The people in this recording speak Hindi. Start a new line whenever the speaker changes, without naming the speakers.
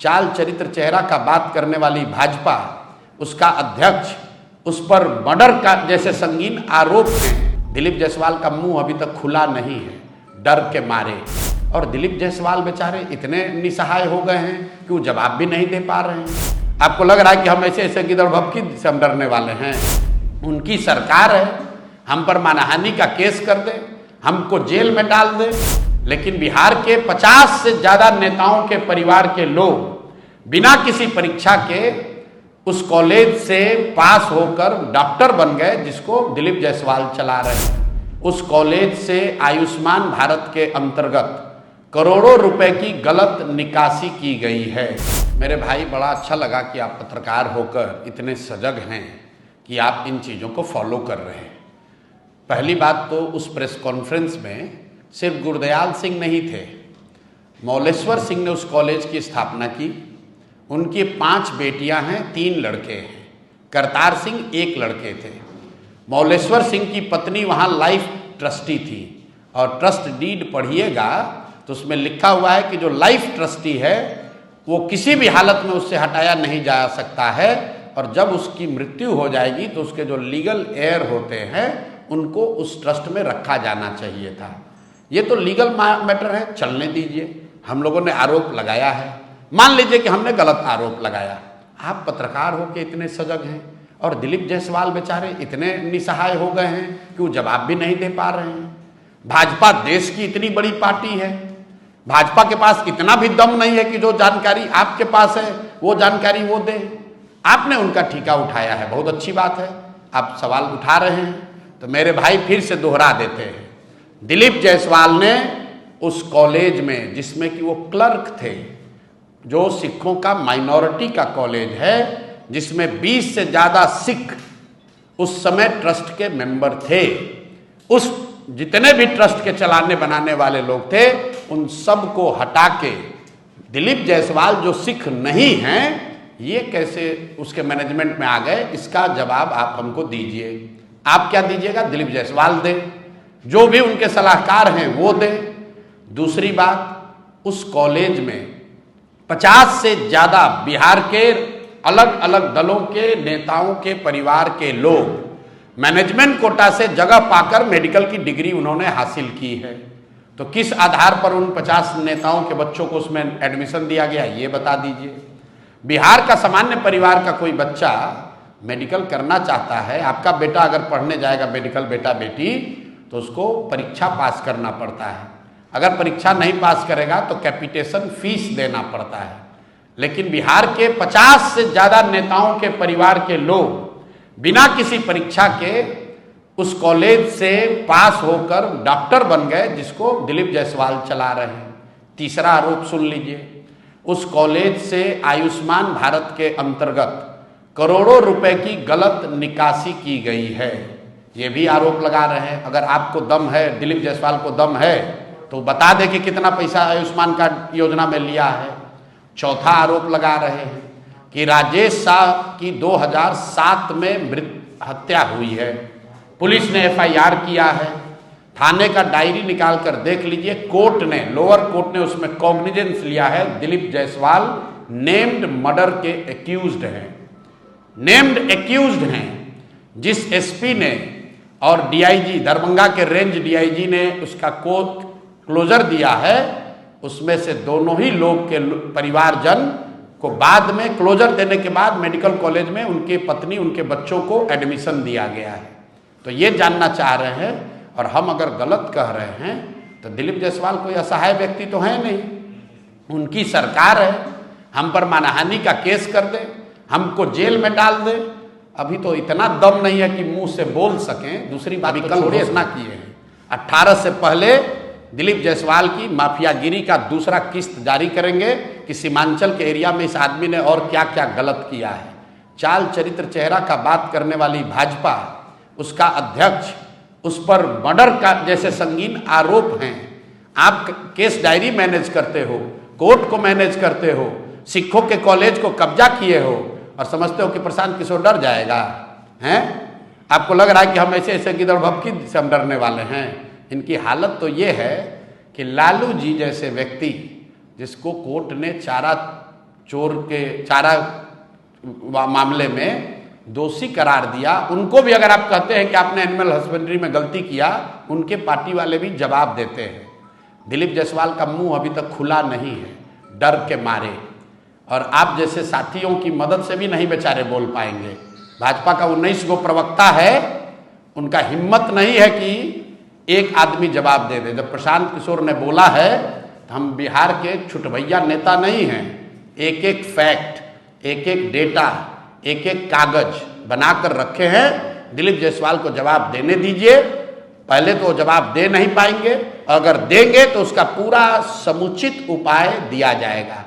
चाल चरित्र चेहरा का बात करने वाली भाजपा, उसका अध्यक्ष, उस पर मर्डर का जैसे संगीन आरोप हैं। दिलीप जायसवाल का मुंह अभी तक खुला नहीं है डर के मारे, और दिलीप जायसवाल बेचारे इतने निसहाय हो गए हैं कि वो जवाब भी नहीं दे पा रहे हैं। आपको लग रहा है कि हम ऐसे ऐसे गिदड़ भभकी से हम डरने वाले हैं। उनकी सरकार है, हम पर मानहानि का केस कर दे, हमको जेल में डाल दे, लेकिन बिहार के 50 से ज्यादा नेताओं के परिवार के लोग बिना किसी परीक्षा के उस कॉलेज से पास होकर डॉक्टर बन गए जिसको दिलीप जायसवाल चला रहे हैं। उस कॉलेज से आयुष्मान भारत के अंतर्गत करोड़ों रुपए की गलत निकासी की गई है। मेरे भाई, बड़ा अच्छा लगा कि आप पत्रकार होकर इतने सजग हैं कि आप इन चीज़ों को फॉलो कर रहे हैं। पहली बात तो उस प्रेस कॉन्फ्रेंस में सिर्फ गुरदयाल सिंह नहीं थे, मौलेश्वर सिंह ने उस कॉलेज की स्थापना की। उनकी 5 बेटियां हैं, 3 लड़के हैं। करतार सिंह 1 लड़के थे। मौलेश्वर सिंह की पत्नी वहाँ लाइफ ट्रस्टी थी, और ट्रस्ट डीड पढ़िएगा तो उसमें लिखा हुआ है कि जो लाइफ ट्रस्टी है वो किसी भी हालत में उससे हटाया नहीं जा सकता है, और जब उसकी मृत्यु हो जाएगी तो उसके जो लीगल हेयर होते हैं उनको उस ट्रस्ट में रखा जाना चाहिए था। ये तो लीगल मैटर है, चलने दीजिए। हम लोगों ने आरोप लगाया है, मान लीजिए कि हमने गलत आरोप लगाया। आप पत्रकार हो के इतने सजग हैं, और दिलीप जायसवाल बेचारे इतने निसहाय हो गए हैं कि वो जवाब भी नहीं दे पा रहे हैं। भाजपा देश की इतनी बड़ी पार्टी है, भाजपा के पास इतना भी दम नहीं है कि जो जानकारी आपके पास है वो जानकारी वो दे। आपने उनका ठीका उठाया है, बहुत अच्छी बात है, आप सवाल उठा रहे हैं। तो मेरे भाई फिर से दोहरा देते हैं, दिलीप जायसवाल ने उस कॉलेज में, जिसमें कि वो क्लर्क थे, जो सिखों का माइनॉरिटी का कॉलेज है, जिसमें 20 से ज़्यादा सिख उस समय ट्रस्ट के मेंबर थे, उस जितने भी ट्रस्ट के चलाने बनाने वाले लोग थे उन सब को हटा के दिलीप जायसवाल जो सिख नहीं हैं ये कैसे उसके मैनेजमेंट में आ गए, इसका जवाब आप हमको दीजिए। आप क्या दीजिएगा? दिलीप जायसवाल दे, जो भी उनके सलाहकार हैं वो दे। दूसरी बात, उस कॉलेज में 50 से ज़्यादा बिहार के अलग अलग दलों के नेताओं के परिवार के लोग मैनेजमेंट कोटा से जगह पाकर मेडिकल की डिग्री उन्होंने हासिल की है। तो किस आधार पर उन 50 नेताओं के बच्चों को उसमें एडमिशन दिया गया, ये बता दीजिए। बिहार का सामान्य परिवार का कोई बच्चा मेडिकल करना चाहता है, आपका बेटा अगर पढ़ने जाएगा मेडिकल, बेटा बेटी, तो उसको परीक्षा पास करना पड़ता है। अगर परीक्षा नहीं पास करेगा तो कैपिटेशन फीस देना पड़ता है। लेकिन बिहार के 50 से ज़्यादा नेताओं के परिवार के लोग बिना किसी परीक्षा के उस कॉलेज से पास होकर डॉक्टर बन गए जिसको दिलीप जायसवाल चला रहे हैं। तीसरा आरोप सुन लीजिए, उस कॉलेज से आयुष्मान भारत के अंतर्गत करोड़ों रुपए की गलत निकासी की गई है, ये भी आरोप लगा रहे हैं। अगर आपको दम है, दिलीप जायसवाल को दम है, तो बता दें कि कितना पैसा आयुष्मान कार्ड योजना में लिया है। चौथा आरोप लगा रहे हैं कि राजेश शाह की 2007 में हत्या हुई है, पुलिस ने FIR किया है, थाने का डायरी निकाल कर देख लीजिए, कोर्ट ने, लोअर कोर्ट ने उसमें कॉग्निजेंस लिया है। दिलीप जायसवाल नेम्ड मर्डर के एक्यूज्ड हैं, नेम्ड एक्यूज्ड हैं। जिस SP ने और DIG दरभंगा के रेंज DIG ने उसका कोर्ट क्लोजर दिया है, उसमें से दोनों ही लोग के परिवारजन को बाद में क्लोजर देने के बाद मेडिकल कॉलेज में उनके पत्नी, उनके बच्चों को एडमिशन दिया गया है। तो ये जानना चाह रहे हैं, और हम अगर गलत कह रहे हैं तो दिलीप जायसवाल कोई असहाय व्यक्ति तो है नहीं, उनकी सरकार है, हम पर मानहानि का केस कर दे, हमको जेल में डाल दे। अभी तो इतना दम नहीं है कि मुंह से बोल सकें। दूसरी बात, कल घोषणा किए हैं 18 से पहले दिलीप जायसवाल की माफियागिरी का दूसरा किस्त जारी करेंगे कि सीमांचल के एरिया में इस आदमी ने और क्या क्या गलत किया है। चाल चरित्र चेहरा का बात करने वाली भाजपा, उसका अध्यक्ष, उस पर मर्डर का जैसे संगीन आरोप हैं। आप केस डायरी मैनेज करते हो, कोर्ट को मैनेज करते हो, सिखों के कॉलेज को कब्जा किए हो, और समझते हो कि प्रशांत किशोर डर जाएगा। हैं? आपको लग रहा है कि हम ऐसे ऐसे गिदड़ भभकी से हम डरने वाले हैं। इनकी हालत तो ये है कि लालू जी जैसे व्यक्ति, जिसको कोर्ट ने चारा चोर के चारा मामले में दोषी करार दिया, उनको भी अगर आप कहते हैं कि आपने एनिमल हस्बेंड्री में गलती किया, उनके पार्टी वाले भी जवाब देते हैं। दिलीप जायसवाल का मुंह अभी तक खुला नहीं है, डर के मारे, और आप जैसे साथियों की मदद से भी नहीं बेचारे बोल पाएंगे। भाजपा का 19 गो प्रवक्ता है, उनका हिम्मत नहीं है कि एक आदमी जवाब दे दे। जब प्रशांत किशोर ने बोला है तो हम बिहार के छुटभैया नेता नहीं हैं, एक एक फैक्ट, एक एक डेटा, एक एक कागज बनाकर रखे हैं। दिलीप जायसवाल को जवाब देने दीजिए। पहले तो जवाब दे नहीं पाएंगे, अगर देंगे तो उसका पूरा समुचित उपाय दिया जाएगा।